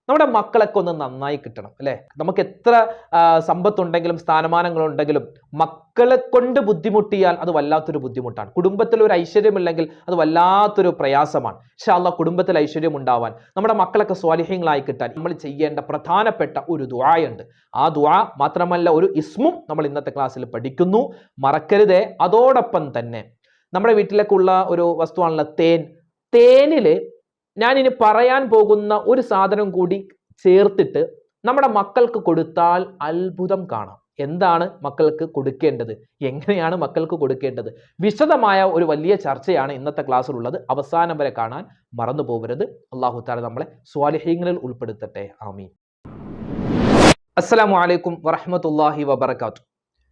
നമ്മുടെ മക്കളൊക്കെ ഒന്ന് നന്നായി കിട്ടണം അല്ലേ? നമുക്ക് എത്ര സമ്പത്തുണ്ടെങ്കിലും സ്ഥാനമാനങ്ങളുണ്ടെങ്കിലും മക്കളെ കൊണ്ട് ബുദ്ധിമുട്ടിയാൽ അത് വല്ലാത്തൊരു ബുദ്ധിമുട്ടാണ്. കുടുംബത്തിൽ ഒരു ഐശ്വര്യമില്ലെങ്കിൽ അത് വല്ലാത്തൊരു പ്രയാസമാണ്. ഇൻഷാ അല്ലാഹ് കുടുംബത്തിൽ ഐശ്വര്യം ഉണ്ടാവാൻ, നമ്മുടെ മക്കളൊക്കെ സ്വാലിഹീങ്ങളായി കിട്ടാൻ നമ്മൾ ചെയ്യേണ്ട പ്രധാനപ്പെട്ട ഒരു ദുആയുണ്ട്. ആ ദുആ മാത്രമല്ല ഒരു ഇസ്മും നമ്മൾ ഇന്നത്തെ ക്ലാസ്സിൽ പഠിക്കുന്നു, മറക്കരുതേ. അതോടൊപ്പം തന്നെ നമ്മുടെ വീട്ടിലേക്കുള്ള ഒരു വസ്തുവാണല്ലോ തേൻ. തേനില് ഞാൻ ഇനി പറയാൻ പോകുന്ന ഒരു സാധനം കൂടി ചേർത്തിട്ട് നമ്മുടെ മക്കൾക്ക് കൊടുത്താൽ അത്ഭുതം കാണാം. എന്താണ് മക്കൾക്ക് കൊടുക്കേണ്ടത്, എങ്ങനെയാണ് മക്കൾക്ക് കൊടുക്കേണ്ടത്, വിശദമായ ഒരു വലിയ ചർച്ചയാണ് ഇന്നത്തെ ക്ലാസ്സിലുള്ളത്. അവസാനം വരെ കാണാൻ മറന്നു പോകരുത്. അല്ലാഹു തആല നമ്മളെ സ്വാലിഹീങ്ങളിൽ ഉൾപ്പെടുത്തട്ടെ. ആമീൻ. അസ്സലാമു അലൈക്കും വറഹ്മത്തുള്ളാഹി വബറകാതുഹു.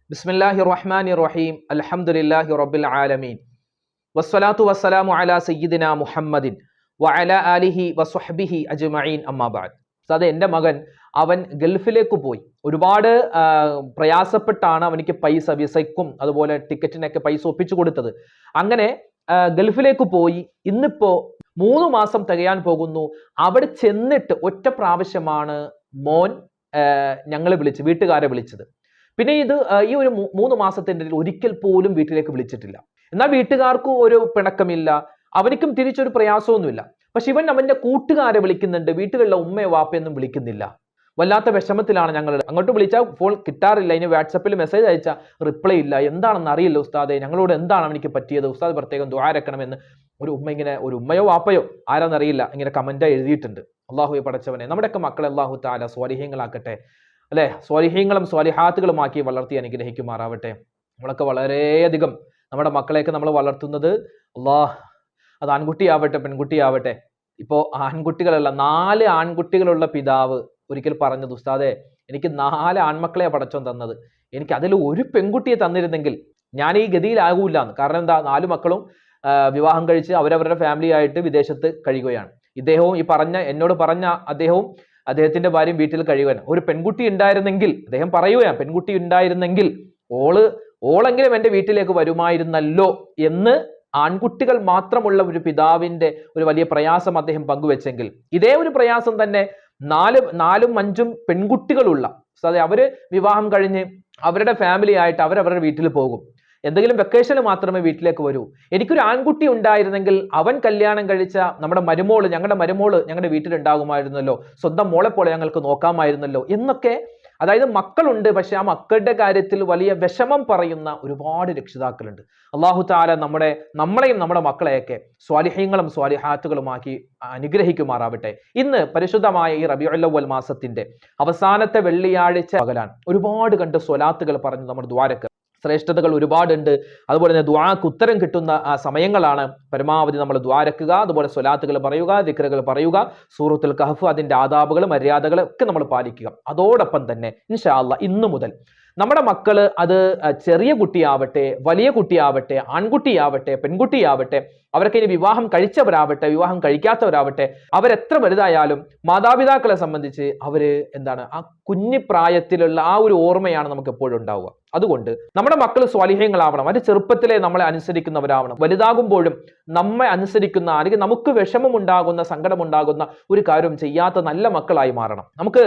ബിസ്മില്ലാഹിർ റഹ്മാനിർ റഹീം. അൽഹംദുലില്ലാഹി റബ്ബിൽ ആലമീൻ. വസ്സലാത്തു വസ്സലാമു അലാ സയ്യിദിനാ മുഹമ്മദിൻ വഅല ആലിഹി വസ്വഹ്ബിഹി അജ്മഈൻ. അമ്മാ ബഅദ്. അതെ, എൻ്റെ മകൻ അവൻ ഗൾഫിലേക്ക് പോയി. ഒരുപാട് പ്രയാസപ്പെട്ടാണ് അവനിക്ക് പൈസ, വിസയ്ക്കും അതുപോലെ ടിക്കറ്റിനൊക്കെ പൈസ ഒപ്പിച്ചു കൊടുത്തത്. അങ്ങനെ ഗൾഫിലേക്ക് പോയി. ഇന്നിപ്പോ 3 മാസം തികയാൻ പോകുന്നു. അവിടെ ചെന്നിട്ട് ഒറ്റ പ്രാവശ്യമാണ് മോൻ ഞങ്ങളെ വിളിച്ച്, വീട്ടുകാരെ വിളിച്ചത്. പിന്നെ ഈ ഒരു 3 മാസത്തിന്റെ ഒരിക്കൽ പോലും വീട്ടിലേക്ക് വിളിച്ചിട്ടില്ല. എന്നാൽ വീട്ടുകാർക്കും ഒരു പിണക്കമില്ല, അവനിക്കും തിരിച്ചൊരു പ്രയാസമൊന്നുമില്ല. പക്ഷെ ഇവൻ അവന്റെ കൂട്ടുകാരെ വിളിക്കുന്നുണ്ട്, വീട്ടിലുള്ള ഉമ്മയോ വാപ്പയൊന്നും വിളിക്കുന്നില്ല. വല്ലാത്ത വിഷമത്തിലാണ് ഞങ്ങൾ. അങ്ങോട്ട് വിളിച്ചാൽ ഫോൺ കിട്ടാറില്ല, ഇനി വാട്സപ്പിൽ മെസ്സേജ് അയച്ചാൽ റിപ്ലൈ ഇല്ല. എന്താണെന്ന് അറിയില്ല ഉസ്താദെ, ഞങ്ങളോട് എന്താണ് അവനിക്ക് പറ്റിയത്, ഉസ്താദ് പ്രത്യേകം ദുആ ഇറക്കണമെന്ന് ഒരു ഉമ്മയോ വാപ്പയോ ആരാന്നറിയില്ല ഇങ്ങനെ കമന്റ് എഴുതിയിട്ടുണ്ട്. അള്ളാഹുവെ പടച്ചവനെ, നമ്മുടെയൊക്കെ മക്കളെ അല്ലാഹു തആല സ്വാലിഹീങ്ങളാക്കട്ടെ അല്ലെ, സ്വാലിഹീങ്ങളും സ്വാലിഹാത്തുകളുമാക്കി വളർത്തി അനുഗ്രഹിക്കുമാറാവട്ടെ. നമ്മളൊക്കെ വളരെയധികം നമ്മുടെ മക്കളെയൊക്കെ നമ്മൾ വളർത്തുന്നത് അത് ആൺകുട്ടിയാവട്ടെ പെൺകുട്ടിയാവട്ടെ. ഇപ്പോ ആൺകുട്ടികളല്ല, 4 ആൺകുട്ടികളുള്ള പിതാവ് ഒരിക്കൽ പറഞ്ഞത്, ഉസ്താദെ എനിക്ക് 4 ആൺമക്കളെ പടച്ചോൻ തന്നത്, എനിക്ക് അതിൽ ഒരു പെൺകുട്ടിയെ തന്നിരുന്നെങ്കിൽ ഞാൻ ഈ ഗതിയിലാകൂല എന്ന്. കാരണം എന്താ, 4 മക്കളും വിവാഹം കഴിച്ച് അവരവരുടെ ഫാമിലി ആയിട്ട് വിദേശത്ത് കഴിയുകയാണ്. ഇദ്ദേഹവും എന്നോട് പറഞ്ഞ അദ്ദേഹത്തിന്റെ ഭാര്യയും വീട്ടിൽ കഴിയുകയാണ്. ഒരു പെൺകുട്ടി ഉണ്ടായിരുന്നെങ്കിൽ, അദ്ദേഹം പറയുകയാണ്, പെൺകുട്ടി ഉണ്ടായിരുന്നെങ്കിൽ ഓളെങ്കിലും എൻ്റെ വീട്ടിലേക്ക് വരുമായിരുന്നല്ലോ എന്ന് ആൺകുട്ടികൾ മാത്രമുള്ള ഒരു പിതാവിന്റെ ഒരു വലിയ പ്രയാസം അദ്ദേഹം പങ്കുവെച്ചെങ്കിൽ, ഇതേ ഒരു പ്രയാസം തന്നെ 4ഉം 5ഉം പെൺകുട്ടികളുള്ള അവര് വിവാഹം കഴിഞ്ഞ് അവരുടെ ഫാമിലി ആയിട്ട് അവരവരുടെ വീട്ടിൽ പോകും. എന്തെങ്കിലും വെക്കേഷന് മാത്രമേ വീട്ടിലേക്ക് വരൂ. എനിക്കൊരു ആൺകുട്ടി ഉണ്ടായിരുന്നെങ്കിൽ അവൻ കല്യാണം കഴിച്ച ഞങ്ങളുടെ മരുമോള് ഞങ്ങളുടെ വീട്ടിലുണ്ടാകുമായിരുന്നല്ലോ, സ്വന്തം മോളെ പോലെ ഞങ്ങൾക്ക് നോക്കാമായിരുന്നല്ലോ എന്നൊക്കെ. അതായത് മക്കളുണ്ട്, പക്ഷെ ആ മക്കളുടെ കാര്യത്തിൽ വലിയ വിഷമം പറയുന്ന ഒരുപാട് രക്ഷിതാക്കളുണ്ട്. അല്ലാഹു തആല നമ്മളെയും നമ്മുടെ മക്കളെയൊക്കെ സ്വാലിഹീങ്ങളും സ്വാലിഹാത്തുകളുമാക്കി അനുഗ്രഹിക്കുമാറാവട്ടെ. ഇന്ന് പരിശുദ്ധമായ ഈ റബീഉൽ അവ്വൽ മാസത്തിന്റെ അവസാനത്തെ വെള്ളിയാഴ്ച പകലാണ്. ഒരുപാട് കണ്ട് സ്വലാത്തുകൾ പറഞ്ഞു നമ്മുടെ ദ്വാരക്ക് ശ്രേഷ്ഠതകൾ ഒരുപാടുണ്ട്. അതുപോലെ തന്നെ ദുആക്ക് ഉത്തരം കിട്ടുന്ന സമയങ്ങളാണ്. പരമാവധി നമ്മൾ ദ്വാരക്കുക, അതുപോലെ സ്വലാത്തുകൾ പറയുക, ദിക്റുകൾ പറയുക, സൂറത്തുൽ കഹ്ഫ് അതിന്റെ ആദാബുകൾ മര്യാദകൾ ഒക്കെ നമ്മൾ പാലിക്കുക. അതോടൊപ്പം തന്നെ ഇൻഷാ അല്ലാഹ് ഇന്നു മുതൽ നമ്മുടെ മക്കള്, അത് ചെറിയ കുട്ടിയാവട്ടെ വലിയ കുട്ടിയാവട്ടെ, ആൺകുട്ടിയാവട്ടെ പെൺകുട്ടിയാവട്ടെ, അവരൊക്കെ ഇനി വിവാഹം കഴിച്ചവരാവട്ടെ വിവാഹം കഴിക്കാത്തവരാവട്ടെ, അവരെത്ര വലുതായാലും മാതാപിതാക്കളെ സംബന്ധിച്ച് ആ കുഞ്ഞിപ്രായത്തിലുള്ള ആ ഒരു ഓർമ്മയാണ് നമുക്ക് എപ്പോഴും ഉണ്ടാവുക. അതുകൊണ്ട് നമ്മുടെ മക്കൾ സ്വാലിഹ്യങ്ങളാവണം. അത് ചെറുപ്പത്തിലെ നമ്മളെ അനുസരിക്കുന്നവരാവണം. വലുതാകുമ്പോഴും നമ്മെ അനുസരിക്കുന്ന, അല്ലെങ്കിൽ നമുക്ക് വിഷമമുണ്ടാകുന്ന സങ്കടമുണ്ടാകുന്ന ഒരു കാര്യം ചെയ്യാത്ത നല്ല മക്കളായി മാറണം. നമുക്ക്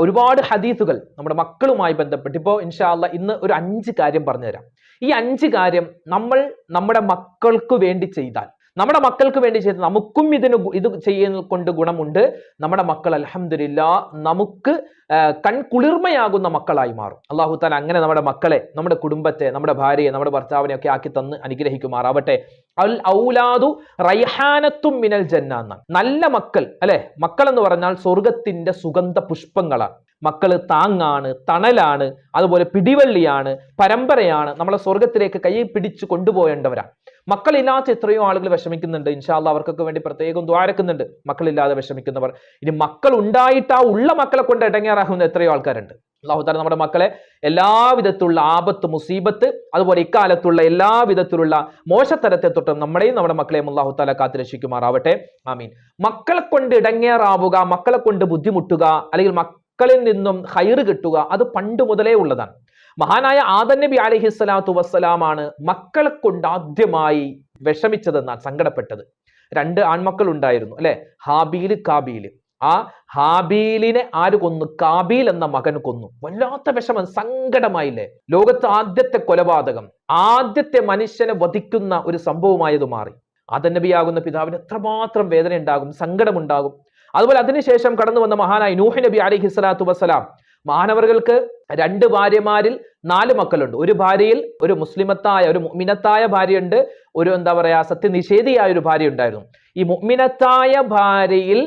ഒരുപാട് ഹദീസുകൾ നമ്മുടെ മക്കളുമായി ബന്ധപ്പെട്ട് ഇപ്പോൾ ഇൻഷാ അല്ലാഹ് ഇന്ന് ഒരു 5 കാര്യം പറഞ്ഞുതരാം. ഈ 5 കാര്യം നമ്മൾ നമ്മുടെ മക്കൾക്ക് വേണ്ടി ചെയ്താൽ, നമുക്കും ഇത് ചെയ്യുന്നത് കൊണ്ട് ഗുണമുണ്ട്. നമ്മുടെ മക്കൾ അൽഹംദുലില്ലാഹ് നമുക്ക് കൺകുളിർമയാകുന്ന മക്കളായി മാറും. അല്ലാഹു തആല അങ്ങനെ നമ്മുടെ മക്കളെ, നമ്മുടെ കുടുംബത്തെ, നമ്മുടെ ഭാര്യയെ, നമ്മുടെ ഭർത്താവിനെ ഒക്കെ ആക്കി തന്ന് അനുഗ്രഹിക്കുമാറാവട്ടെ. അൽ ഔലാദു റൈഹാനത്തും മിനൽ ജന്ന എന്നാണ്. നല്ല മക്കൾ അല്ലെ, മക്കൾ എന്ന് പറഞ്ഞാൽ സ്വർഗത്തിന്റെ സുഗന്ധ പുഷ്പങ്ങളാണ്. മക്കള് താങ്ങാണ്, തണലാണ്, അതുപോലെ പിടിവള്ളിയാണ്, പരമ്പരയാണ്, നമ്മളെ സ്വർഗത്തിലേക്ക് കൈ പിടിച്ചു കൊണ്ടുപോകേണ്ടവരാണ്. മക്കളില്ലാത്ത എത്രയോ ആളുകൾ വിഷമിക്കുന്നുണ്ട്. ഇൻഷാ അല്ലാഹ് അവർക്കൊക്കെ വേണ്ടി പ്രത്യേകം ദ്വാരക്കുന്നുണ്ട്. മക്കളില്ലാതെ വിഷമിക്കുന്നവർ, ഇനി മക്കൾ ഉണ്ടായിട്ട് ആ ഉള്ള മക്കളെ കൊണ്ട് ഇടങ്ങേറാകുന്ന എത്രയോ ആൾക്കാരുണ്ട്. അല്ലാഹു തആല നമ്മുടെ മക്കളെ എല്ലാവിധത്തിലുള്ള ആപത്ത്, മുസീബത്ത്, അതുപോലെ ഇക്കാലത്തുള്ള എല്ലാവിധത്തിലുള്ള മോശത്തരത്തെ തൊട്ടും നമ്മുടെയും നമ്മുടെ മക്കളെയും അല്ലാഹു തആല കാത്തുരക്ഷിക്കുമാറാവട്ടെ. ആമീൻ. മക്കളെ കൊണ്ട് ഇടങ്ങേറാവുക, മക്കളെ കൊണ്ട് ബുദ്ധിമുട്ടുക, അല്ലെങ്കിൽ മക്കളിൽ നിന്നും ഖൈറ് കിട്ടുക, അത് പണ്ട് മുതലേ ഉള്ളതാണ്. മഹാനായ ആദം നബി അലൈഹിസ്സലാത്തു വസ്സലാമാണ് മക്കളെ കൊണ്ട് ആദ്യമായി വിഷമിച്ചതെന്നാണ്, സങ്കടപ്പെട്ടത്. 2 ആൺമക്കൾ ഉണ്ടായിരുന്നു അല്ലെ, ഹാബീൽ കാബീൽ. ആ ഹാബീലിനെ ആര് കൊന്നു? കാബീൽ എന്ന മകൻ കൊന്നു. വല്ലാത്ത വിഷമം, സങ്കടമായില്ലേ? ലോകത്ത് ആദ്യത്തെ കൊലപാതകം, ആദ്യത്തെ മനുഷ്യനെ വധിക്കുന്ന ഒരു സംഭവമായത് മാറി. ആദം നബിയാകുന്ന പിതാവിന് എത്രമാത്രം വേദന ഉണ്ടാകും, സങ്കടമുണ്ടാകും. അതുപോലെ അതിനുശേഷം കടന്നു വന്ന മഹാനായ നൂഹ് നബി അലൈഹി സ്വലാത്തു വസ്സലാം, മാനവർക്ക് 2 ഭാര്യമാരിൽ 4 മക്കളുണ്ട്. ഒരു ഭാര്യയിൽ ഒരു മുസ്ലിമത്തായ, ഒരു മുഅ്മിനത്തായ ഭാര്യയുണ്ട്, ഒരു എന്താ പറയാ സത്യനിഷേധിയായ ഒരു ഭാര്യ ഉണ്ടായിരുന്നു. ഈ മുഅ്മിനത്തായ ഭാര്യയിൽ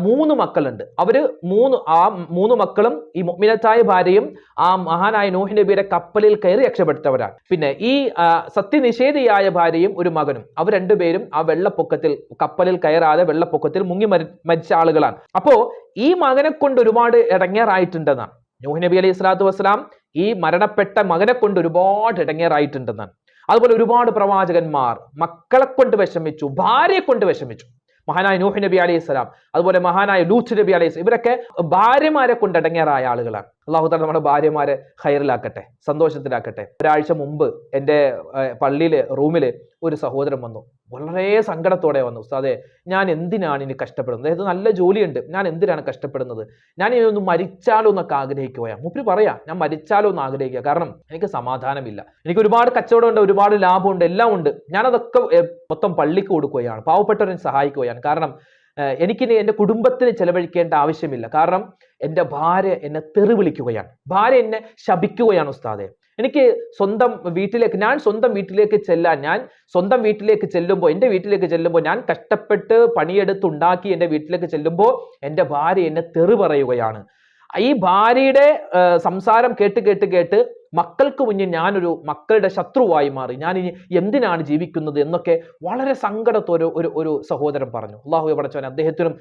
3 മക്കളുണ്ട്. അവര് 3 മക്കളും ഈ മുഅ്മിനത്തായ ഭാര്യയും ആ മഹാനായ നൂഹ് നബിയുടെ കപ്പലിൽ കയറി രക്ഷപ്പെട്ടവരാണ്. പിന്നെ ഈ സത്യനിഷേധിയായ ഭാര്യയും ഒരു മകനും, അവർ രണ്ടുപേരും ആ വെള്ളപ്പൊക്കത്തിൽ, കപ്പലിൽ കയറാതെ വെള്ളപ്പൊക്കത്തിൽ മുങ്ങി മരിച്ച ആളുകളാണ്. അപ്പോ ഈ മകനെ കൊണ്ട് ഒരുപാട് ഇടങ്ങേറായിട്ടുണ്ടെന്നാണ് നൂഹ് നബി അലൈഹി സ്വലാത്തു വസ്സലാം ഈ മരണപ്പെട്ട മകനെ കൊണ്ട് ഒരുപാട് ഇടങ്ങേറായിട്ടുണ്ടെന്നാണ്. അതുപോലെ ഒരുപാട് പ്രവാചകന്മാർ മക്കളെ കൊണ്ട് വിഷമിച്ചു, ഭാര്യയെ കൊണ്ട് വിഷമിച്ചു. മഹാനായ നൂഹ് നബി അലൈഹി സ്വലാം, അതുപോലെ മഹാനായ ലൂത്ത് നബി അലൈഹി സ്വലാം, ഇവരൊക്കെ ഭാര്യമാരെ കൊണ്ട് ഇടങ്ങേറായ ആളുകളാണ്. അല്ലാഹു തആല നമ്മുടെ ഭാര്യമാരെ ഖൈറിലാക്കട്ടെ, സന്തോഷത്തിലാക്കട്ടെ. ഒരാഴ്ച മുമ്പ് എൻ്റെ പള്ളിയിലെ റൂമില് ഒരു സഹോദരൻ വന്നു, വളരെ സങ്കടത്തോടെ വന്നു. ഉസ്താദേ, ഞാൻ എന്തിനാണ് ഇനി കഷ്ടപ്പെടുന്നത്? അതായത് നല്ല ജോലിയുണ്ട്, ഞാൻ എന്തിനാണ് കഷ്ടപ്പെടുന്നത്? ഞാൻ ഇനി ഒന്ന് മരിച്ചാലോ എന്നൊക്കെ ആഗ്രഹിക്കുകയാണ്. മുപ്പര് പറയാ, ഞാൻ മരിച്ചാലോ എന്ന് ആഗ്രഹിക്കുക, കാരണം എനിക്ക് സമാധാനമില്ല, എനിക്ക് ഒരുപാട് കച്ചവടമുണ്ട്, ഒരുപാട് ലാഭമുണ്ട്, എല്ലാം ഉണ്ട്. ഞാനതൊക്കെ മൊത്തം പള്ളിക്ക് കൊടുക്കുകയാണ്, പാവപ്പെട്ടവരെ സഹായിക്കുകയാണ്. കാരണം എനിക്കിനി എൻ്റെ കുടുംബത്തിന് ചെലവഴിക്കേണ്ട ആവശ്യമില്ല. കാരണം എൻ്റെ ഭാര്യ എന്നെ തെറി വിളിക്കുകയാണ്, ഭാര്യ എന്നെ ശപിക്കുകയാണ്. ഉസ്താദെ, എനിക്ക് സ്വന്തം വീട്ടിലേക്ക്, ഞാൻ സ്വന്തം വീട്ടിലേക്ക് ചെല്ലാൻ, ഞാൻ സ്വന്തം വീട്ടിലേക്ക് ചെല്ലുമ്പോൾ, എൻ്റെ വീട്ടിലേക്ക് ചെല്ലുമ്പോൾ, ഞാൻ കഷ്ടപ്പെട്ട് പണിയെടുത്തുണ്ടാക്കി എൻ്റെ വീട്ടിലേക്ക് ചെല്ലുമ്പോൾ എൻ്റെ ഭാര്യ എന്നെ തെറി പറയുകയാണ്. ഈ ഭാര്യയുടെ സംസാരം കേട്ട് മക്കൾക്ക് മുന്നിൽ ഞാനൊരു മക്കളുടെ ശത്രുവായി മാറി, ഞാൻ ഇനി എന്തിനാണ് ജീവിക്കുന്നത് എന്നൊക്കെ വളരെ സങ്കടത്തോടെ ഒരു സഹോദരൻ പറഞ്ഞു. അല്ലാഹു പടച്ചവനെ അദ്ദേഹത്തിനും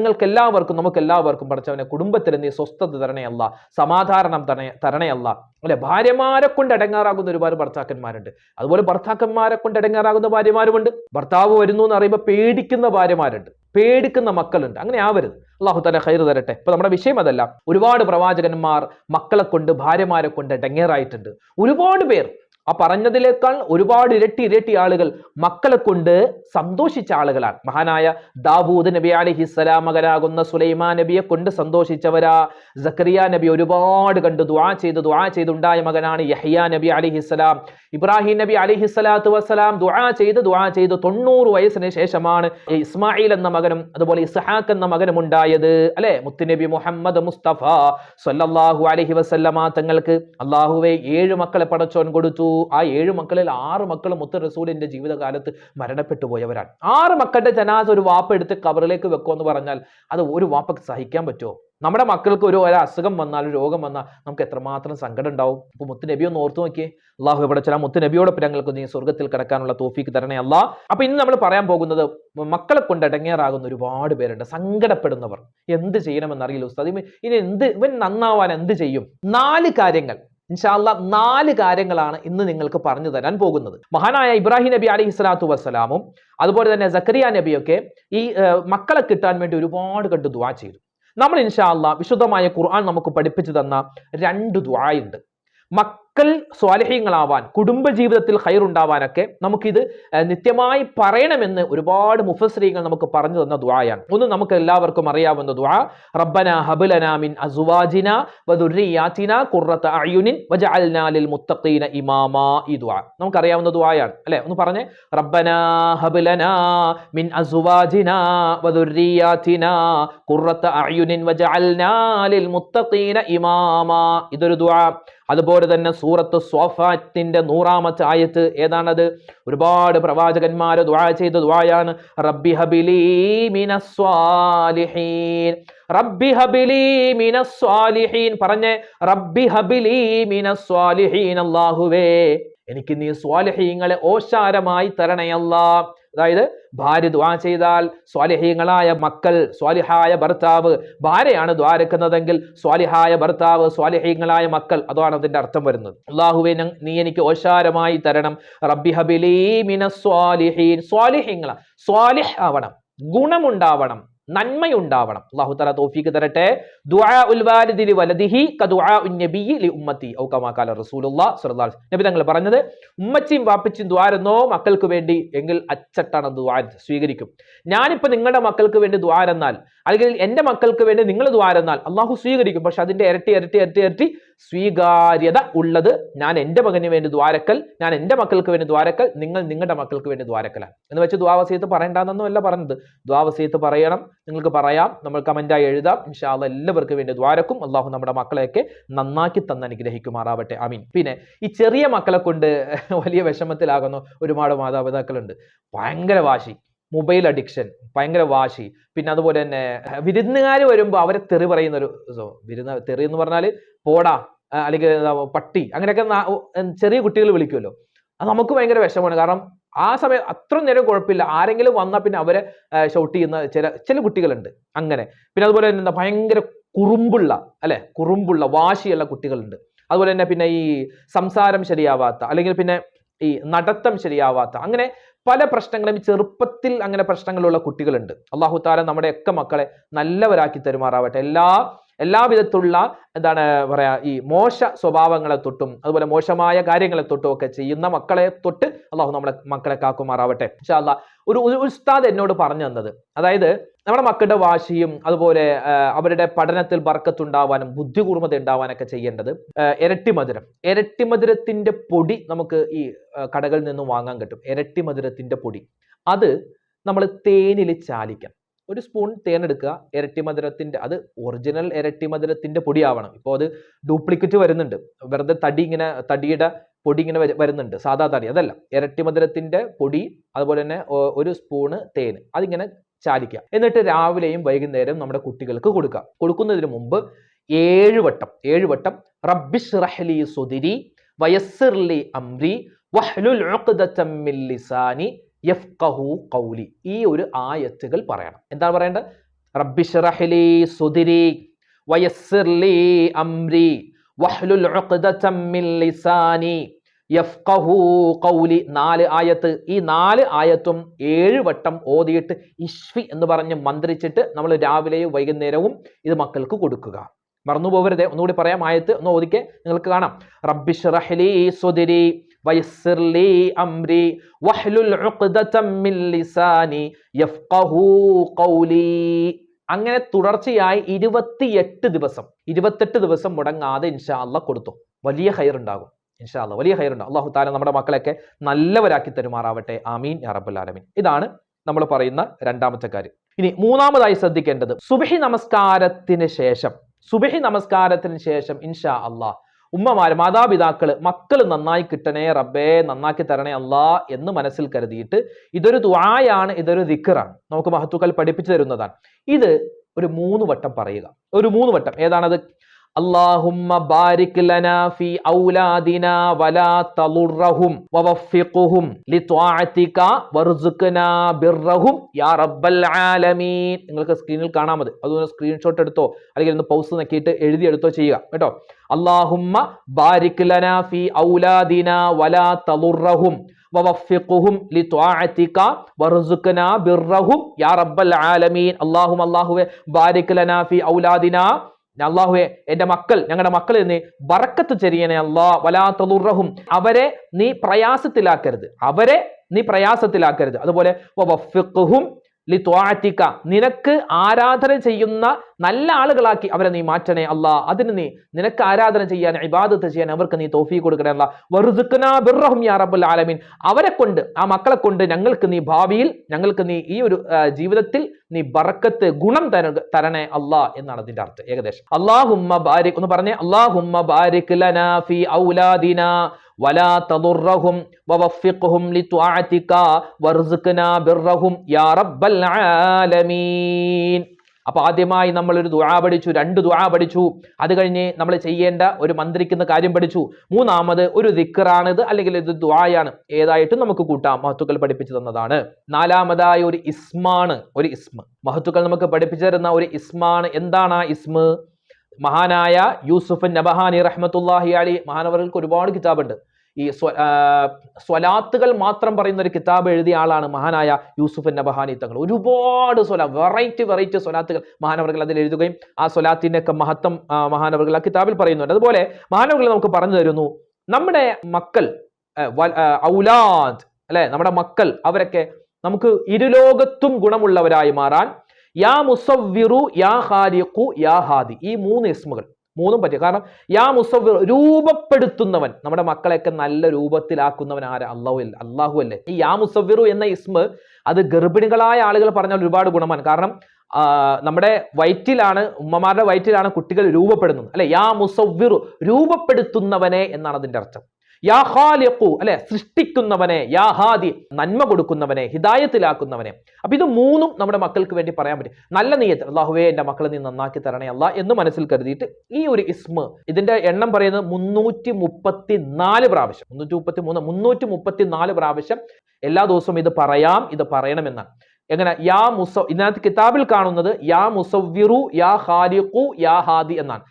നമുക്കെല്ലാവർക്കും പടച്ചവനെ കുടുംബത്തിൽ നീ സ്വസ്ഥത തരണയല്ല, സമാധാനം തരണയല്ല. അല്ലെ, ഭാര്യമാരെ കൊണ്ട് ഇടങ്ങാറാകുന്ന ഒരുപാട് ഭർത്താക്കന്മാരുണ്ട്, അതുപോലെ ഭർത്താക്കന്മാരെ കൊണ്ട് ഇടങ്ങാറാകുന്ന ഭാര്യമാരുമുണ്ട്. ഭർത്താവ് വരുന്നു എന്ന് അറിയുമ്പോൾ പേടിക്കുന്ന ഭാര്യമാരുണ്ട്, പേടിക്കുന്ന മക്കളുണ്ട്. അങ്ങനെ ആവരുത്. അല്ലാഹു തആല ഖൈർ തരട്ടെ. ഇപ്പൊ നമ്മുടെ വിഷയം അതല്ല. ഒരുപാട് പ്രവാചകന്മാർ മക്കളെ കൊണ്ട്, ഭാര്യമാരെ കൊണ്ട് ഇടങ്ങേറായിട്ടുണ്ട്. ഒരുപാട് പേർ, ആ പറഞ്ഞതിനേക്കാൾ ഒരുപാട് ഇരട്ടി ആളുകൾ മക്കളെ കൊണ്ട് സന്തോഷിച്ച ആളുകളാണ്. മഹാനായ ദാവൂദ് നബി അലൈഹിസ്സലാം മകനാകുന്ന സുലൈമാൻ നബിയെ കൊണ്ട് സന്തോഷിച്ചവരാ. സക്കരിയ നബി ഒരുപാട് കണ്ട് ദുആ ചെയ്തുണ്ടായ മകനാണ് യഹ്യാ നബി അലൈഹിസ്സലാം. ഇബ്രാഹിം നബി അലൈഹിസ്സലാത്തു വസ്സലാം ദുആ ചെയ്ത് 90 വയസ്സിന് ശേഷമാണ് ഇസ്മായിൽ എന്ന മകനും അതുപോലെ ഇസ്ഹാഖ് എന്ന മകനും ഉണ്ടായത്. അല്ലെ, മുത്തുനബി മുഹമ്മദ് മുസ്തഫ സ്വല്ലല്ലാഹു അലൈഹി വസല്ലമ തങ്ങൾക്ക് അല്ലാഹുവേ 7 മക്കളെ പടച്ചോൻ കൊടുത്തു. ആ 7 മക്കളിൽ 6 മക്കൾ മുത്ത് റസൂലിന്റെ ജീവിതകാലത്ത് മരണപ്പെട്ടു പോയവരാണ്. 6 മക്കളുടെ ജനാസ ഒരു വാപ്പ എടുത്ത് കബറിലേക്ക് വെക്കുമെന്ന് പറഞ്ഞാൽ അത് ഒരു വാപ്പക്ക് സഹിക്കാൻ പറ്റുമോ? നമ്മുടെ മക്കൾക്ക് ഒരു അസുഖം വന്നാൽ, ഒരു രോഗം വന്നാൽ നമുക്ക് എത്രമാത്രം സങ്കടം ഉണ്ടാവും. അപ്പൊ മുത്തുനബി ഒന്ന് ഓർത്തു നോക്കിയേ. അല്ലാഹു ഇവിടെ ചില മുത്തുനബിയോടൊപ്പം ഞങ്ങൾക്ക് നീ സ്വർഗത്തിൽ കിടക്കാനുള്ള തൗഫീക്ക് തരണേ അല്ലാ. അപ്പൊ ഇന്ന് നമ്മൾ പറയാൻ പോകുന്നത്, മക്കളെ കൊണ്ട് ഇടങ്ങേറാകുന്ന ഒരുപാട് പേരുണ്ട്, സങ്കടപ്പെടുന്നവർ. എന്ത് ചെയ്യണമെന്നറിയില്ല ഉസ്താദ്, ഇവൻ നന്നാവാൻ എന്ത് ചെയ്യും? 4 കാര്യങ്ങൾ ഇൻഷാ അല്ലാഹ്, 4 കാര്യങ്ങളാണ് ഇന്ന് നിങ്ങൾക്ക് പറഞ്ഞു തരാൻ പോകുന്നത്. മഹാനായ ഇബ്രാഹിം നബി അലൈഹി സ്വലാത്തു വസ്സലാമും അതുപോലെ തന്നെ സക്കരിയ നബിയൊക്കെ ഈ മക്കളെ കിട്ടാൻ വേണ്ടി ഒരുപാട് കണ്ട് ദുആ ചെയ്തു. നമ്മൾ ഇൻഷാ അല്ലാഹ് വിശുദ്ധമായ ഖുർആൻ നമുക്ക് പഠിപ്പിച്ചു തന്ന 2 ദുആയുണ്ട്. മക്കൾ സ്വാലിഹീങ്ങളാവാൻ, കുടുംബജീവിതത്തിൽ ഖൈറുണ്ടാവാനൊക്കെ നമുക്കിത് നിത്യമായി പറയണമെന്ന് ഒരുപാട് മുഫസ്സിരീങ്ങൾ നമുക്ക് പറഞ്ഞു തന്ന ദുആയാണ്. ഒന്ന് നമുക്ക് എല്ലാവർക്കും അറിയാവുന്ന ദുആ, റബ്ബനാ ഹബ് ലനാ മിൻ അസ്വാജിനാ വദുർരിയാതിനാ ഖുർറത അയുനിൻ വജഅൽനാ ലിൽ മുത്തഖീന ഇമാമാ. ഈ ദുആ നമുക്കറിയാവുന്ന ദുആയാണ് അല്ലേ? ഒന്ന് പറഞ്ഞേ, റബ്ബനാ ഹബ് ലനാ മിൻ അസ്വാജിനാ വദുർരിയാതിനാ ഖുർറത അയുനിൻ വജഅൽനാ ലിൽ മുത്തഖീന ഇമാമാ. ഇതൊരു ദുആ. അതുപോലെ തന്നെ സൂറത്ത് സ്വാഫാത്തിന്റെ 100-ാമത്തെ ആയത്ത് ഏതാണത്? ഒരുപാട് പ്രവാചകന്മാർ ദുആ ചെയ്ത ദുആയാണ്. റബ്ബി ഹബിലി മിനസ് സ്വാലിഹീൻ, റബ്ബി ഹബിലി മിനസ് സ്വാലിഹീൻ. പറഞ്ഞേ, റബ്ബി ഹബിലി മിനസ് സ്വാലിഹീൻ. അല്ലാഹുവേ, എനിക്ക് നീ സ്വാലിഹീങ്ങളെ ഓശാരമായി തരണേ അല്ലാ. അതായത് ഭാര്യ ദുആ ചെയ്താൽ സ്വാലിഹീങ്ങളായ മക്കൾ, സ്വാലിഹായ ഭർത്താവ്, ഭാര്യയാണ് ദ്വാരക്കുന്നതെങ്കിൽ സ്വാലിഹായ ഭർത്താവ്, സ്വാലിഹീങ്ങളായ മക്കൾ, അതാണ് അതിന്റെ അർത്ഥം വരുന്നത്. അല്ലാഹുവേ, നീ എനിക്ക് ഓശാരമായി തരണം. റബ്ബി ഹബിലി മിനസ് സ്വാലിഹീൻ. സ്വാലിഹീങ്ങള, സ്വാലിഹ് ആവണം, ഗുണമുണ്ടാവണം, നന്മയുണ്ടാവണം. അല്ലാഹു തആല തൗഫീഖ് തരട്ടെ. ദുആ ഉൽ വാലിദി ലി വലദിഹി കദുആ ഉൻ നബിയ്യി ലി ഉമ്മത്തി ഔ കമാ ഖാല റസൂലുള്ളാഹി സ്വല്ലല്ലാഹു അലൈഹി വസല്ലം. നബി തങ്ങൾ പറഞ്ഞത്, ഉമ്മച്ചിയും വാപ്പച്ചിയും ദുആ ഇരുന്നോ മക്കൾക്ക് വേണ്ടി എങ്കിൽ അച്ചട്ടാണ് ദുആ സ്വീകരിക്കും. ഞാനിപ്പോ നിങ്ങളുടെ മക്കൾക്ക് വേണ്ടി ദുആ ഇരുന്നാൽ, അല്ലെങ്കിൽ എന്റെ മക്കൾക്ക് വേണ്ടി നിങ്ങൾ ദുആ ഇരുന്നാൽ അല്ലാഹു സ്വീകരിക്കും. പക്ഷെ അതിന്റെ ഇരട്ടി സ്വീകാര്യത ഉള്ളത് ഞാൻ എന്റെ മകന് വേണ്ടി ദ്വാരക്കൽ, ഞാൻ എന്റെ മക്കൾക്ക് വേണ്ടി ദ്വാരക്കൽ, നിങ്ങൾ നിങ്ങളുടെ മക്കൾക്ക് വേണ്ടി ദ്വാരക്കലാണ് എന്ന് വെച്ച് ദുആ വസിയത്ത് പറയണ്ടെന്നൊന്നുമല്ല പറഞ്ഞത്. ദുആ വസിയത്ത് പറയണം, നിങ്ങൾക്ക് പറയാം, നമ്മൾ കമന്റായി എഴുതാം. ഇൻഷാ അല്ലാഹ് എല്ലാവർക്കും വേണ്ടി ദ്വാരക്കും. അല്ലാഹു നമ്മുടെ മക്കളെയൊക്കെ നന്നാക്കി തന്ന് അനുഗ്രഹിക്കുമാറാവട്ടെ. ആമീൻ. പിന്നെ ഈ ചെറിയ മക്കളെ കൊണ്ട് വലിയ വിഷമത്തിലാകുന്ന ഒരുപാട് മാതാപിതാക്കളുണ്ട്. ഭയങ്കര വാശി, മൊബൈൽ അഡിക്ഷൻ, ഭയങ്കര വാശി. പിന്നെ അതുപോലെ തന്നെ വിരുന്നുകാർ വരുമ്പോൾ അവരെ തെറി പറയുന്ന ഒരു തെറി എന്ന് പറഞ്ഞാൽ പോടാ, അല്ലെങ്കിൽ പട്ടി, അങ്ങനെയൊക്കെ ചെറിയ കുട്ടികൾ വിളിക്കുമല്ലോ. അത് നമുക്ക് ഭയങ്കര വിഷമമാണ്. കാരണം ആ സമയം അത്ര നേരം കുഴപ്പമില്ല, ആരെങ്കിലും വന്നാൽ പിന്നെ അവരെ ഷൗട്ട് ചെയ്യുന്ന ചില കുട്ടികളുണ്ട് അങ്ങനെ. പിന്നെ അതുപോലെ തന്നെ ഭയങ്കര കുറുമ്പുള്ള വാശിയുള്ള കുട്ടികളുണ്ട്. അതുപോലെ തന്നെ പിന്നെ ഈ സംസാരം ശരിയാവാത്ത, അല്ലെങ്കിൽ പിന്നെ ഈ നടത്തം ശരിയാവാത്ത, അങ്ങനെ പല പ്രശ്നങ്ങളും ചെറുപ്പത്തിൽ അങ്ങനെ പ്രശ്നങ്ങളുള്ള കുട്ടികളുണ്ട്. അല്ലാഹു തആല നമ്മുടെയൊക്കെ മക്കളെ നല്ലവരാക്കി തരുമാറാവട്ടെ. എല്ലാവിധത്തിലുള്ള എന്താണ് പറയാ, ഈ മോശ സ്വഭാവങ്ങളെ തൊട്ടും അതുപോലെ മോശമായ കാര്യങ്ങളെ തൊട്ടും ഒക്കെ ചെയ്യുന്ന മക്കളെ തൊട്ട് അല്ലാഹു നമ്മുടെ മക്കളെ കാക്കുമാറാവട്ടെ. ഇൻഷാ അല്ലാഹ് ഒരു ഉസ്താദ് എന്നോട് പറഞ്ഞു തന്നത്, അതായത് നമ്മുടെ മക്കളുടെ വാശിയും അതുപോലെ അവരുടെ പഠനത്തിൽ ബർക്കത്തുണ്ടാവാനും ബുദ്ധി കൂർമ്മത ഉണ്ടാവാനൊക്കെ ചെയ്യേണ്ടത് ഇരട്ടിമധുരത്തിന്റെ പൊടി നമുക്ക് ഈ കടകളിൽ നിന്നും വാങ്ങാൻ കിട്ടും. ഇരട്ടിമധുരത്തിന്റെ പൊടി അത് നമ്മൾ തേനിൽ ചാലിക്കണം. ഒരു സ്പൂൺ തേൻ എടുക്കുക, ഇരട്ടിമധുരത്തിന്റെ, അത് ഒറിജിനൽ ഇരട്ടിമധുരത്തിന്റെ പൊടിയാവണം. ഇപ്പോൾ അത് ഡ്യൂപ്ലിക്കേറ്റ് വരുന്നുണ്ട്, വെറുതെ തടിയുടെ പൊടി ഇങ്ങനെ വരുന്നുണ്ട്, സാധാ തടി, അതല്ല. ഇരട്ടിമധുരത്തിന്റെ പൊടി, അതുപോലെ തന്നെ ഒരു സ്പൂണ് തേൻ, അതിങ്ങനെ ചാലിക്കുക. എന്നിട്ട് രാവിലെയും വൈകുന്നേരം നമ്മുടെ കുട്ടികൾക്ക് കൊടുക്കുക. കൊടുക്കുന്നതിന് മുമ്പ് 7 വട്ടം റബ്ബിശ്റഹ് ലി സുദ്രി വയസ്സിർ ലി അംരി വഹ്ലുൽ ഉഖ്ദതം മിൻ ലിസാനി യഫ്ഖഹു ഖൗലി, ഈ ഒരു ആയത്തുകൾ പറയണം. എന്താണ് പറയേണ്ടത്? റബ്ബിശ്റഹ് ലി സുദ്രി വയസ്സിർ ലി അംരി വഹ്ലുൽ ഉഖ്ദതം മിൻ ലിസാനി യഫ്ഖഹു ഖൗലി. 4 ആയത്ത്. ഈ 4 ആയത്തും 7 വട്ടം ഓതിയിട്ട് ഇശ്ഫി എന്ന് പറഞ്ഞ് മന്ത്രിച്ചിട്ട് നമ്മൾ രാവിലെയും വൈകുന്നേരവും ഇത് മക്കൾക്ക് കൊടുക്കുക. മറന്നു പോകരുത്. ഒന്നുകൂടി പറയാം, ആയത്ത് ഒന്ന് ഓദിക്കെ നിങ്ങൾക്ക് കാണാം. റബ്ബിശ്റഹ് ലി സുദ്രി വയസ്സിർ ലി അംരി വഹ്ലുൽ ഉഖ്ദതം മിൻ ലിസാനി യഫ്ഖഹു ഖൗലി. അങ്ങനെ തുടർച്ചയായി 28 ദിവസം മുടങ്ങാതെ ഇൻഷാ അല്ലാഹ് കൊടുത്തു. വലിയ ഖൈർ ഉണ്ടാകും ഇൻഷാ അല്ലാഹ്, വലിയ ഖൈർ ഉണ്ടാകും. അല്ലാഹു തആല നമ്മുടെ മക്കളെയൊക്കെ നല്ലവരാക്കി തരുമാറാവട്ടെ. ആമീൻ യാ റബ്ബൽ ആലമീൻ. ഇതാണ് നമ്മൾ പറയുന്ന രണ്ടാമത്തെ കാര്യം. ഇനി മൂന്നാമതായി ശ്രദ്ധിക്കേണ്ടത്, സുബ്ഹി നമസ്കാരത്തിന് ശേഷം ഇൻഷാ അല്ലാഹ് ഉമ്മമാര്, മാതാപിതാക്കള്, മക്കൾ നന്നായി കിട്ടണേ റബ്ബേ, നന്നാക്കി തരണേ അല്ലാ എന്ന് മനസ്സിൽ കരുതിയിട്ട്, ഇതൊരു ദുആയാണ്, ഇതൊരു ദിക്റാണ്, നമുക്ക് മഹത്തുക്കൾ പഠിപ്പിച്ചു തരുന്നതാണ്. ഇത് ഒരു 3 വട്ടം പറയുക. ഒരു 3 വട്ടം. ഏതാണത്? അല്ലാഹുമ്മ ബാരിക് ലനാ ഫീ ഔലാദിനാ വലാ തളുറഹും വവഫിഖുഹും ലിത്വാഅതിക വർസുഖ്നാ ബിർറഹും യാ റബ്ബൽ ആലമീൻ. നിങ്ങൾക്ക് സ്ക്രീനിൽ കാണാം. അതൊന്ന് സ്ക്രീൻഷോട്ട് എടുത്തോ അല്ലെങ്കിൽ ഒന്ന് പൗസ് നോക്കിയിട്ട് എഴുതിയെടുത്തോ ചെയ്യുക കേട്ടോ. അല്ലാഹുമ്മ ബാരിക് ലനാ ഫീ ഔലാദിനാ വലാ തളുറഹും വവഫിഖുഹും ലിത്വാഅതിക വർസുഖ്നാ ബിർറഹും യാ റബ്ബൽ ആലമീൻ. അല്ലാഹുവേ ബാരിക് ലനാ ഫീ ഔലാദിനാ, അല്ലാഹുവേ എന്റെ മക്കൾ, ഞങ്ങളുടെ മക്കളിൽ നീ ബറക്കത്ത് ചൊരിയണേ അല്ലാ. വലാ തളുറഹും, അവരെ നീ പ്രയാസത്തിലാക്കരുത്. അതുപോലെ വവഫിഖുഹും ലിത്വാഅതിക, നിനക്ക് ആരാധന ചെയ്യുന്ന നല്ല ആളുകളാക്കി അവരെ നീ മാറ്റണേ അല്ലാ. അതിന് നീ നിനക്ക് ആരാധന ചെയ്യാൻ, ഇബാദത്ത് ചെയ്യാൻ അവർക്ക് നീ തൗഫീഖ് കൊടുക്കണേ അല്ലാ. വർസുഖ്നാ ബിർറഹും യാ റബ്ബൽ ആലമീൻ, അവരെ കൊണ്ട്, ആ മക്കളെ കൊണ്ട് ഞങ്ങൾക്ക് നീ ഭാവിയിൽ, ഞങ്ങൾക്ക് നീ ഈ ഒരു ജീവിതത്തിൽ നീ ബറക്കത്ത്, ഗുണം തരണേ അല്ലാ എന്നാണ് അതിന്റെ അർത്ഥം ഏകദേശം. അല്ലാഹുമ്മ ബാരിക് ഒന്ന് പറഞ്ഞേ. അല്ലാഹുമ്മ ബാരിക് ലനാ ഫീ ഔലാദിനാ വലാ തളുറഹും വവഫിഖ്ഹും ലിത്വാഅതിക വർസുഖ്നാ ബിർറഹും യാ റബ്ബൽ ആലമീൻ. അപ്പൊ ആദ്യമായി നമ്മൾ ഒരു ദുആ പഠിച്ചു, 2 ദുആ പഠിച്ചു. അത് കഴിഞ്ഞ് നമ്മൾ ചെയ്യേണ്ട ഒരു മന്ത്രിക്കുന്ന കാര്യം പഠിച്ചു. മൂന്നാമത് ഒരു ദിക്റാണിത്, അല്ലെങ്കിൽ ഇത് ദുആയാണ്, ഏതായിട്ടും നമുക്ക് കൂട്ടാം, മഹത്തുക്കൾ പഠിപ്പിച്ചു തന്നതാണ്. നാലാമതായി ഒരു ഇസ്മാണ്, ഒരു ഇസ്മ മഹത്തുക്കൾ നമുക്ക് പഠിപ്പിച്ചു തരുന്ന ഒരു ഇസ്മാണ്. എന്താണ് ആ ഇസ്മ? മഹാനായ യൂസുഫ് നബഹാനി റഹ്മത്തുള്ളാഹി അലൈഹി, മഹാനവർക്ക് ഒരുപാട് കിതാബുണ്ട്. ഈ സ്വലാത്തുകൾ മാത്രം പറയുന്ന ഒരു കിതാബ് എഴുതിയ ആളാണ് മഹാനായ യൂസുഫ് നബഹാനി തങ്ങൾ. ഒരുപാട് വെറൈറ്റി സ്വലാത്തുകൾ മഹാനവർകൾ അതിൽ എഴുതുകയും ആ സ്വലാത്തിന്റെ ഒക്കെ മഹത്വം മഹാനവർകൾ ആ കിതാബിൽ പറയുന്നുണ്ട്. അതുപോലെ മഹാനവർകൾ നമുക്ക് പറഞ്ഞു തരുന്നു, നമ്മുടെ മക്കൾ ഔലാദ് അല്ലെ, നമ്മുടെ മക്കൾ അവരൊക്കെ നമുക്ക് ഇരുലോകത്തും ഗുണമുള്ളവരായി മാറാൻ യാ മുസവ്വിറു യാ ഖാലിഖു യാ ഹാദി, ഈ 3 ഇസ്മുകൾ മൂന്നും പറ്റും. കാരണം യാ മുസവ്വിർ രൂപപ്പെടുത്തുന്നവൻ, നമ്മുടെ മക്കളെയൊക്കെ നല്ല രൂപത്തിലാക്കുന്നവൻ ആരാ? അല്ലാഹു അല്ലേ. ഈ യാ മുസവ്വിറു എന്ന ഇസ്മ അത് ഗർഭിണികളായ ആളുകൾ പറഞ്ഞാൽ ഒരുപാട് ഗുണമാണ്. കാരണം നമ്മുടെ വയറ്റിലാണ്, ഉമ്മമാരുടെ വയറ്റിലാണ് കുട്ടികൾ രൂപപ്പെടുന്നത് അല്ലെ. യാ മുസവ്വിറു രൂപപ്പെടുത്തുന്നവനെ എന്നാണ് അതിന്റെ അർത്ഥം. യാ ഖാലിഖു അല്ലെ സൃഷ്ടിക്കുന്നവനെ, യാ ഹാദി നന്മ കൊടുക്കുന്നവനെ, ഹിദായത്തിലാക്കുന്നവനെ. അപ്പൊ ഇത് 3ഉം നമ്മുടെ മക്കൾക്ക് വേണ്ടി പറയാൻ പറ്റും. നല്ല നിയ്യത്ത്, അല്ലാഹുവേ എന്റെ മക്കളെ നീ നന്നാക്കി തരണേ അല്ലാ എന്ന് മനസ്സിൽ കരുതിയിട്ട് ഈ ഒരു ഇസ്മ, ഇതിന്റെ എണ്ണം പറയുന്നത് 334 പ്രാവശ്യം, 334 പ്രാവശ്യം എല്ലാ ദിവസവും ഇത് പറയാം, ഇത് പറയണമെന്നാണ്. എങ്ങനെ? ഇതിനകത്ത് കിതാബിൽ കാണുന്നത് യാ മുസവ്വിറു യാ ഖാലിഖു യാ ഹാദി എന്നാണ്.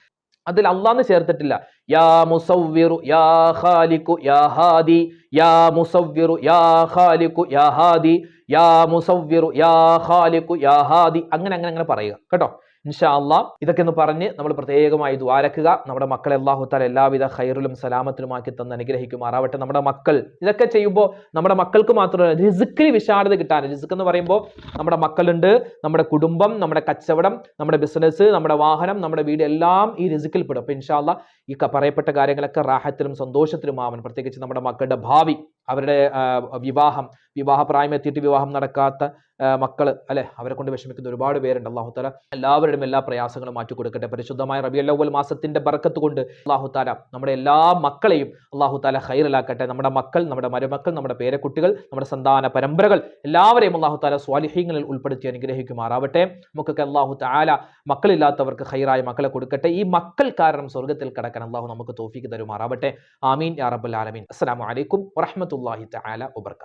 അതിൽ അല്ലാഹ് ചേർത്തിട്ടില്ല. യാ മുസവ്വിറു യാ ഖാലിഖു യാ ഹാദി, യാ മുസവ്വിറു യാ ഖാലിഖു യാ ഹാദി, യാ മുസവ്വിറു യാ ഖാലിഖു യാ ഹാദി, അങ്ങനെ പറയുക കേട്ടോ. ഇൻഷാ അല്ലാഹ് ഇതൊക്കെ ഒന്ന് പറഞ്ഞ് നമ്മൾ പ്രത്യേകമായി ദുആരക്കുക. നമ്മുടെ മക്കളെ അല്ലാഹു തആല എല്ലാവിധ ഖൈറിലും സലാമത്തിലുമാക്കി തന്ന് അനുഗ്രഹിക്കുമാറാവട്ടെ. നമ്മുടെ മക്കൾ ഇതൊക്കെ ചെയ്യുമ്പോൾ നമ്മുടെ മക്കൾക്ക് മാത്രമല്ല റിസ്ക്കിൽ വിശാലത കിട്ടാൻ, റിസ്ക് എന്ന് പറയുമ്പോൾ നമ്മുടെ മക്കളുണ്ട്, നമ്മുടെ കുടുംബം, നമ്മുടെ കച്ചവടം, നമ്മുടെ ബിസിനസ്, നമ്മുടെ വാഹനം, നമ്മുടെ വീട് എല്ലാം ഈ റിസ്ക്കിൽ പെടും. അപ്പൊ ഇൻഷാ അല്ലാഹ് ഈ പറയപ്പെട്ട കാര്യങ്ങളൊക്കെ റാഹത്തിലും സന്തോഷത്തിലും ആവൻ. പ്രത്യേകിച്ച് നമ്മുടെ മക്കളുടെ ഭാവി, അവരുടെ വിവാഹപ്രായം എത്തിയിട്ട് വിവാഹം നടക്കാത്ത മക്കള് അല്ലെ, അവരെ കൊണ്ട് വിഷമിക്കുന്ന ഒരുപാട് പേരുണ്ട്. അല്ലാഹു തആല എല്ലാവരുടെയും എല്ലാ പ്രയാസങ്ങളും മാറ്റി കൊടുക്കട്ടെ. പരിശുദ്ധമായ റബീഉൽ അവ്വൽ മാസത്തിന്റെ ബറക്കത്ത് കൊണ്ട് അല്ലാഹു തആല നമ്മുടെ എല്ലാ മക്കളെയും അല്ലാഹു തആല ഖൈറിലാക്കട്ടെ. നമ്മുടെ മക്കൾ, നമ്മുടെ മരുമക്കൾ, നമ്മുടെ പേരക്കുട്ടികൾ, നമ്മുടെ സന്താന പരമ്പരകൾ എല്ലാവരെയും അല്ലാഹു തആല സ്വാലിഹീങ്ങളിൽ ഉൾപ്പെടുത്തി അനുഗ്രഹിക്കുമാറാവട്ടെ. നമുക്കൊക്കെ അല്ലാഹു തആല മക്കളില്ലാത്തവർക്ക് ഖൈറായ മക്കളെ കൊടുക്കട്ടെ. ഈ മക്കൾ കാരണം സ്വർഗ്ഗത്തിൽ കടക്കാൻ അല്ലാഹു നമുക്ക് തൗഫീഖ് തരുമാറാവട്ടെ. ആമീൻ യാ റബ്ബൽ ആലമീൻ. അസ്സലാമു അലൈക്കും വറഹ്മത്തുള്ളാഹി തആല വബറകാതുഹു.